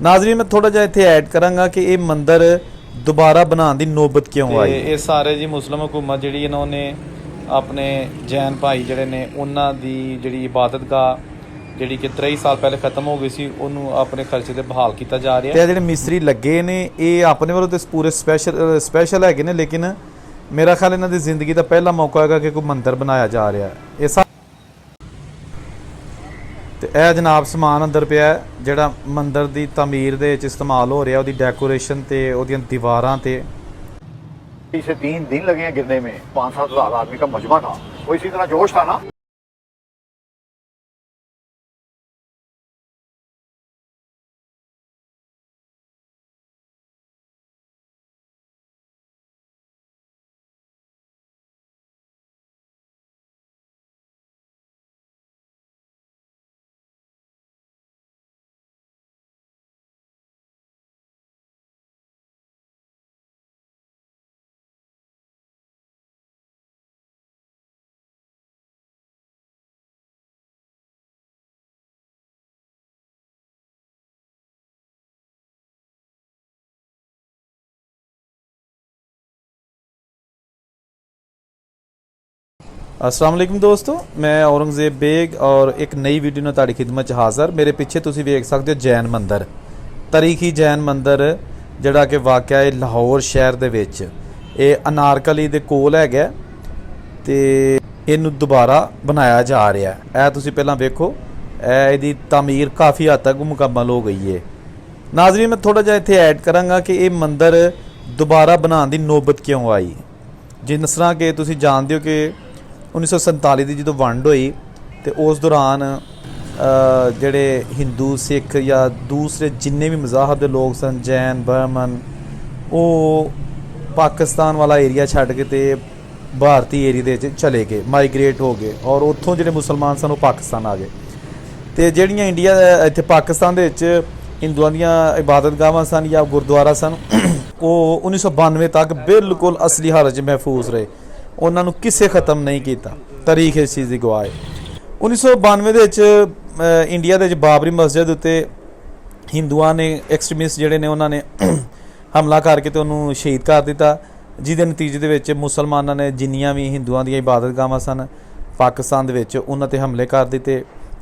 नाज़रीन मैं थोड़ा जिहा इत्थे ऐड करांगा कि ये मंदिर दोबारा बनाने की नौबत क्यों आई। ये सारे जी मुस्लिम हुकूमत जी इन्होंने अपने जैन भाई जड़े ने उन्हों की जी इबादत गाह जी कि 23 साल पहले खत्म हो गई सी उन्होंने अपने खर्चे से बहाल किया जा रहा है। जो मिस्त्री लगे ने ये अपने वालों तो पूरे स्पैशल है ने, लेकिन मेरा ख्याल इन्हों की जिंदगी का पहला मौका है कि कोई मंदिर बनाया जा रहा है। ये तो यह जनाब समान अंदर पिया जिहड़ा मंदिर की तमीर दे विच इस्तेमाल हो रहा, उसकी डेकोरेशन ते उहदियां दीवारां ते। इसे 3 दिन लगे हैं गिरने में। 5-7 हज़ार आदमी का मजमा था, वो इसी तरह जोश था ना। अस्सलाम वालेकुम दोस्तों, मैं औरंगजेब बेग और एक नई वीडियो में तुहाडी खिदमत च हाज़र। मेरे पिछे तुसीं वेख सकते हो जैन मंदिर, तारीखी जैन मंदिर जिहड़ा कि वाक़या है लाहौर शहर दे विच। ये अनारकली दे कोल हैगा ते इहनूं दोबारा बनाया जा रहा है। तुसीं पहलां वेखो, इहदी तमीर काफ़ी हद तक मुकम्मल हो गई है। नाज़रीन मैं थोड़ा जिहा इत्थे ऐड करांगा कि ये मंदिर दोबारा बनाने की नौबत क्यों आई। जिस तरह कि तुसीं जानदे हो कि 1947 की जो वंड हुई तो उस दौरान जड़े हिंदू सिख या दूसरे जिन्ने भी मज़ाहब के लोग सन, जैन ब्राह्मण, वो पाकिस्तान वाला एरिया छड्ड के तो भारतीय एरिया के चले गए, माइग्रेट हो गए और उत्थों जो मुसलमान सन वो पाकिस्तान आ गए। तो जड़ियाँ इंडिया इत्थे पाकिस्तान दे विच हिंदुआं दीयां इबादत गाहां सन या गुरुद्वारा सन, वो 1992 तक बिल्कुल असली हालत च महफूज रहे। उन्होंने किसे ख़त्म नहीं किया, तारीख इस चीज़ की गवाह है। 1992 इंडिया के बाबरी मस्जिद उत्ते हिंदुआ ने एक्सट्रीमिस्ट जोड़े ने उन्होंने हमला करके तो उन्होंने शहीद कर दिता, जिसके नतीजे के मुसलमानों ने जिन्नियां भी हिंदुआ दी इबादत गाहां सन पाकिस्तान के उन्होंने बहुत हमले कर दिते।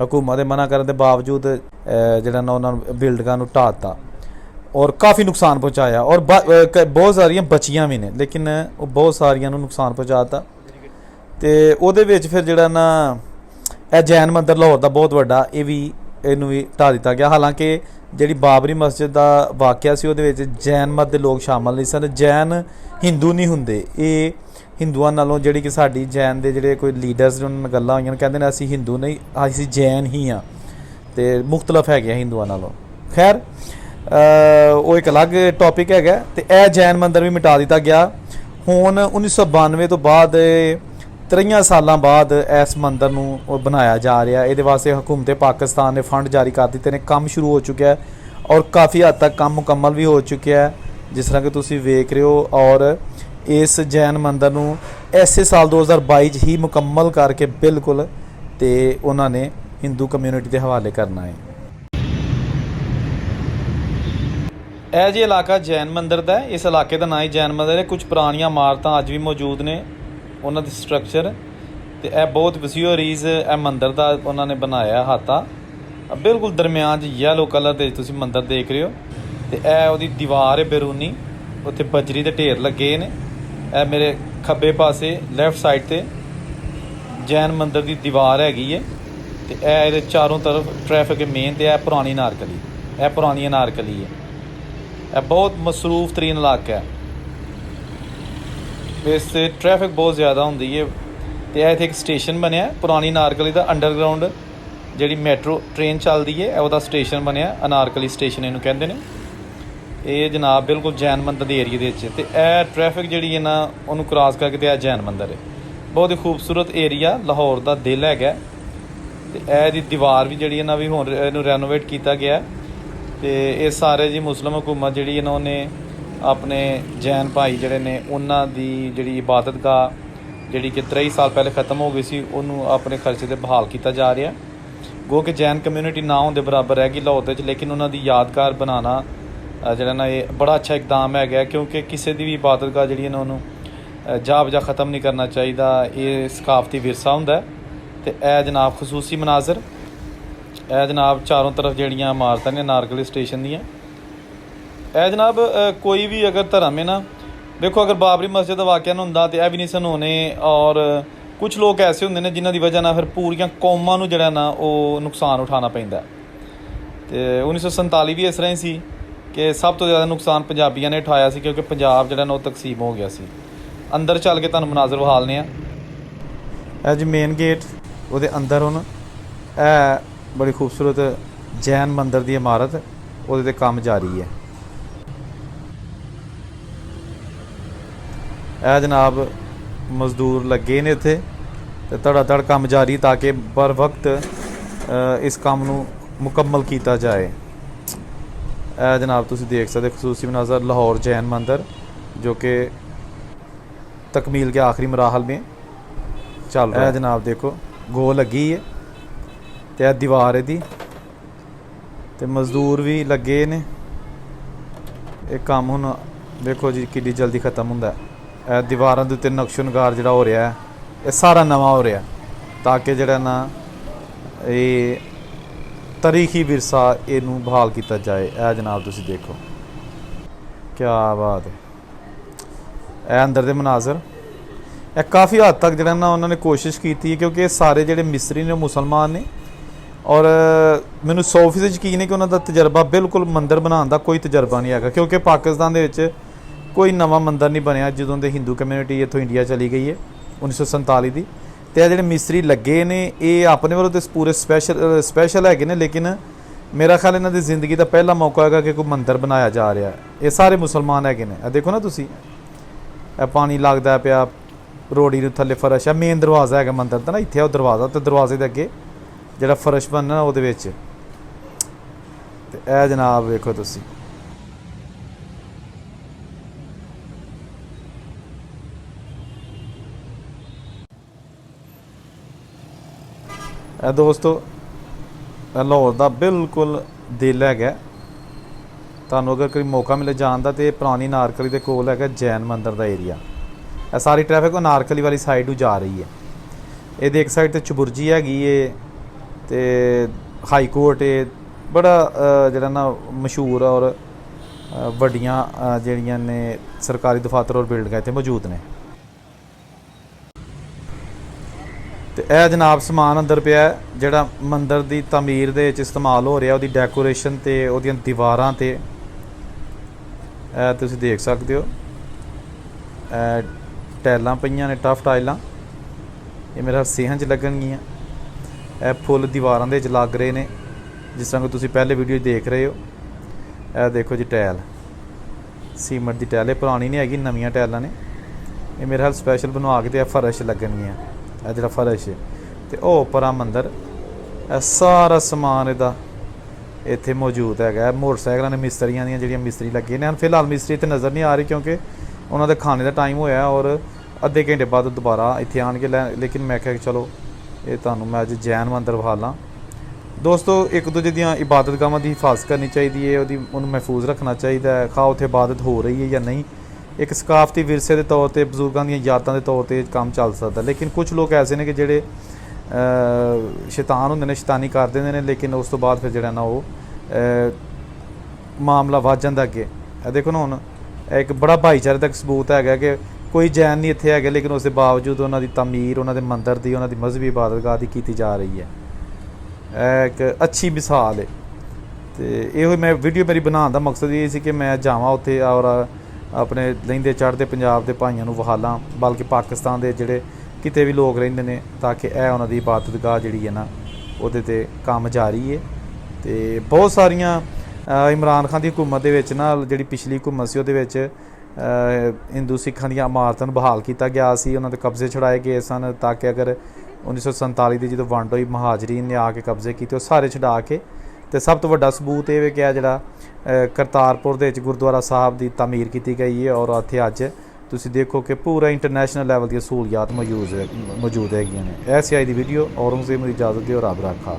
हुकूमत के मना करने के बावजूद जिहड़ा ना उन्होंने बिल्डिंगां नूं ढा दिता और काफ़ी नुकसान पहुँचाया और बहुत सारियां बचियां भी ने, लेकिन वो बहुत सारियां नूं नुकसान पहुँचाता। तो उहदे विच फिर जिहड़ा ना यह जैन मंदिर लाहौर का बहुत वड्डा ये भी इनू भी ढा दिता गया। हालांकि जिहड़ी बाबरी मस्जिद का वाक़या सी उहदे विच जैन मत दे लोग शामिल नहीं सन। जैन हिंदू नहीं हुंदे, ये हिंदुआं नालों जिहड़ी कि साडी जैन दे जिहड़े कोई लीडर्स ने उन्हां गल्लां होईयां, कहंदे ने असीं हिंदू नहीं, असीं जैन ही हाँ, तो मुख्तलफ है हिंदुआं नालों। खैर वो एक अलग टॉपिक है। तो यह जैन मंदिर भी मिटा दिता गया। हुण 1992 तो बाद 3 साल बाद इस मंदिर नूं बनाया जा रहा है। ये वास्ते हुकूमत पाकिस्तान ने फंड जारी कर दिते ने, काम शुरू हो चुका है और काफ़ी हद तक काम मुकम्मल भी हो चुका है, जिस तरह कि तुसीं वेख रहे हो। और इस जैन मंदिर नूं ऐसे साल 2022 ही मुकम्मल करके बिल्कुल तो उन्होंने हिंदू कम्यूनिटी के हवाले करना है। यह जी इलाका जैन मंदिर का है। इस इलाके का नाम ही जैन मंदिर है। कुछ पुरानियां इमारतां अज भी मौजूद ने, उन्होंने स्ट्रक्चर। तो यह बहुत वसीओ रीज यह मंदिर का उन्होंने बनाया हाथा बिल्कुल दरम्यान येलो कलर के तुसीं मंदिर देख रहे हो। तो यह वो दीवार है बैरूनी, उत्थे बजरी के ढेर लगे ने। यह मेरे खब्बे पासे लैफ्ट साइड से जैन मंदिर की दीवार हैगी है। तो यह चारों तरफ ट्रैफिक मेन तो यह पुरानी अनारकली, यह पुरानी अनारकली है। यह बहुत मसरूफ तरीन इलाका है, इस ट्रैफिक बहुत ज़्यादा होंदी है। तो यह इत्थे एक स्टेशन बनया पुरानी अनारकली का, अंडरग्राउंड जी मैट्रो ट्रेन चलती है, वह स्टेशन बनया अनारकली स्टेशन इनू कहते हैं। ये जनाब बिल्कुल जैन मंदिर के एरिए के यह ट्रैफिक जी है ना उन्होंने क्रॉस करके तो यह जैन मंदिर है। बहुत ही खूबसूरत एरिया लाहौर का दिल है। तो यह दीवार भी जी ना भी हुण इनू रेनोवेट किया गया। तो ये सारे जी मुस्लिम हुकूमत जी इन्होंने अपने जैन भाई जड़े ने उन्हों की जी इबादत गाह जी कि 23 साल पहले खत्म हो गई सी उन्होंने अपने खर्चे से बहाल किया जा रहा है। ਗੋ ਕਿ ਜੈਨ ਕਮਿਊਨਿਟੀ ਨਾ ਹੋਣ ਦੇ ਬਰਾਬਰ ਹੈਗੀ ਲਾਹੌਰ ਦੇ ਵਿੱਚ, ਲੇਕਿਨ ਉਹਨਾਂ ਦੀ ਯਾਦਗਾਰ ਬਣਾਉਣਾ ਜਿਹੜਾ ਨਾ ਇਹ ਬੜਾ ਅੱਛਾ ਇਕਦਾਮ ਹੈਗਾ, ਕਿਉਂਕਿ ਕਿਸੇ ਦੀ ਵੀ ਇਬਾਦਤਗਾਹ ਜਿਹੜੀ ਨਾ ਉਹਨੂੰ ਜਾ ਬਜਾ ख़त्म नहीं करना चाहिए। ये सकाफती विरसा हुंदा। ते ए जनाब खसूसी मनाजर, ए जनाब चारों तरफ जड़ियाँ इमारतां ने नारकली स्टेशन दियाँ। ए जनाब कोई भी अगर धर्म है ना, देखो अगर बाबरी मस्जिद का वाक़या हुंदा तो यह भी नहीं सन होने, और कुछ लोग ऐसे होंगे ने जिन्हां दी वजह नाल फिर पूरियां कौमां नूं जिहड़ा ना वो नुकसान उठाना पैंदा। ते 1947 भी इस तरह ही सी कि सब तो ज़्यादा नुकसान पंजाबियों ने उठाया सी, क्योंकि पंजाब जिहड़ा ना वो तकसीम हो गया सी। अंदर चल के तुहानूं मनाजर विखालने आ। जी मेन गेट ਉਹਦੇ ਅੰਦਰ ਹੁਣ ਇਹ ਬੜੀ ਖੂਬਸੂਰਤ ਜੈਨ ਮੰਦਰ ਦੀ ਇਮਾਰਤ ਉਹਦੇ ਤੇ ਕੰਮ ਜਾਰੀ ਹੈ। ਇਹ ਜਨਾਬ ਮਜ਼ਦੂਰ ਲੱਗੇ ਨੇ ਇੱਥੇ ਤੇ ਧੜਾ ਕੰਮ ਜਾਰੀ ਤਾਂ ਕਿ ਬਰ ਵਕਤ ਇਸ ਕੰਮ ਨੂੰ ਮੁਕੰਮਲ ਕੀਤਾ ਜਾਏ। ਇਹ ਜਨਾਬ ਤੁਸੀਂ ਦੇਖ ਸਕਦੇ ਖਸੂਸੀ ਮਨਾਜ਼ਰ ਲਾਹੌਰ जैन मंदिर जो कि तकमील के आखिरी मराहल में चल रहा है। जनाब देखो गो लगी है ते दीवार दी ते मजदूर भी लगे ने। ये काम हुण देखो जी किड्डी जल्दी ख़त्म हुंदा है। दीवारां दे उत्ते नक्शो नगार जिहड़ा हो रहा है ये सारा नवां हो रहा ताकि जिहड़ा ना ये तारीखी विरसा इनू बहाल किया जाए। यह जनाब तुसी देखो क्या बात है। यह अंदर दे मनाजर यह काफ़ी हद तक जिहड़ा ना उन्होंने कोशिश की है, क्योंकि सारे जिहड़े मिस्री ने मुसलमान ने, और मैनू 100% यकीन है कि उन्होंने तजर्बा बिल्कुल मंदिर बनाने का कोई तजर्बा नहीं है, क्योंकि पाकिस्तान दे विच कोई नवा मंदिर नहीं बनया जदों दे हिंदू कम्यूनिटी इत्थों इंडिया चली गई है 1947 की। तो यह जिहड़े मिस्री लगे ने ये अपने वालों तो पूरे स्पैशल है ने, लेकिन मेरा ख्याल इन्हां दी जिंदगी का पहला मौका है कि कोई मंदिर बनाया जा रहा है। ये सारे मुसलमान है ने। देखो ना तुसी पानी लगता पिया रोड़ी नूं थल्ले फर्श है। मेन दरवाज़ा है मंदिर का ना, इत्थे वो दरवाज़ा, तो दरवाजे के अगे जिहड़ा फर्श बनना उहदे विच ते ए जनाब देखो तुसी दोस्तों लाहौर का बिल्कुल दिल है। तुहानूं अगर कोई मौका मिले जान का तो पुरानी नारकली के कोल है जैन मंदिर का एरिया। सारी ट्रैफिक नारकली वाली साइड जा रही है। ये एक साइड तो चबुरजी हैगी है तो हाई कोर्ट है, बड़ा जिहड़ा ना मशहूर और वड्डियां जिहड़ियां ने सरकारी दफातर और बिल्डिंगां इत्थे मौजूद ने। तो यह जनाब समान अंदर पिया जिहड़ा मंदिर की तमीर दे विच इस्तेमाल हो रहा, उसकी डेकोरेशन ते उहदियां दीवारां ते तुसीं देख सकते हो। टाइलां पईयां ने, टफ टाइलां, ये मेरा सेहन च लगणगियां। यह फुल दीवारां दे विच लग रहे ने जिस तरह तुसीं पहले वीडियो देख रहे हो। यह देखो जी टाइल सीमेंट की टाइल, पुरानी नहीं हैगी, नवीं टाइलां ने। ये मेरे हाल स्पैशल बनवा के ते फर्श लगणगियां। यह जो फर्श है तो वह उपरा मंदिर, सारा समान इहदा इत्थे मौजूद है। मोटरसाइकिलों ने मिस्त्रियां दी जिहड़ियां मिस्त्री लगे ने, फिलहाल मिस्त्री इत्थे नज़र नहीं आ रही क्योंकि उन्होंने खाने का टाइम होया और अद्धे घंटे बाद दोबारा इत्थे आण के लेकिन मैं क्या चलो ये तुहानूं मैं अज जैन मंदिर विखालां। दोस्तों एक दूजे दीयां इबादतगाहां दी हिफाजत करनी चाहिए, उन्हें महफूज रखना चाहिए, खा उत्थे इबादत हो रही है या नहीं। एक सकाफती विरसे के तौर पर बजुर्गों दी यादां के तौर पर काम चल सकता, लेकिन कुछ लोग ऐसे ने कि जिहड़े शैतान होंदे ने, शैतानी कर देंदे ने, लेकिन उस तो बाद फिर जिहड़ा ना वो मामला वध जांदा अगे। देखो ना हुण एक बड़ा भाईचारे का सबूत है कि कोई जैन नहीं इत्थे है, लेकिन उसके बावजूद उन्होंने तमीर, उन्होंने मंदिर की, उन्होंने मजहबी इबादतगाह की की जा रही है। एक अच्छी मिसाल है। तो यो मैं वीडियो मेरी बनाने का मकसद ये सी कि मैं जावां उत्थे और अपने लहिंदे चढ़ते पंजाब के भाइयों नूं विखालां, बल्कि पाकिस्तान के जिहड़े किते भी लोग रहिंदे ने, ताकि यह उन्हां दी इबादतगाह जिहड़ी है ना उहदे ते काम जारी है। तो बहुत सारियां इमरान खान की हुकूमत दे विच ना जिहड़ी पिछली हुकूमत सी उहदे विच हिंदू सिखां दी इमारतां नूं बहाल किया गया सी, उन्हां दे कब्जे छुड़ाए गए सन, ताकि अगर 1947 की जो वंड हुई महाजरीन ने आके कब्जे किए सारे छुड़ा के। तो सब तो वड्डा सबूत ये कि जिहड़ा करतारपुर दे विच गुरुद्वारा साहब की तमीर की गई है, और उत्थे अज तुसीं देखो कि पूरा इंटरनेशनल लैवल दी सहूलियात मौजूद हैगियां ने। ऐसी आई दी वीडियो औरंगजेब नूं इजाज़त दिओ, रब रखा।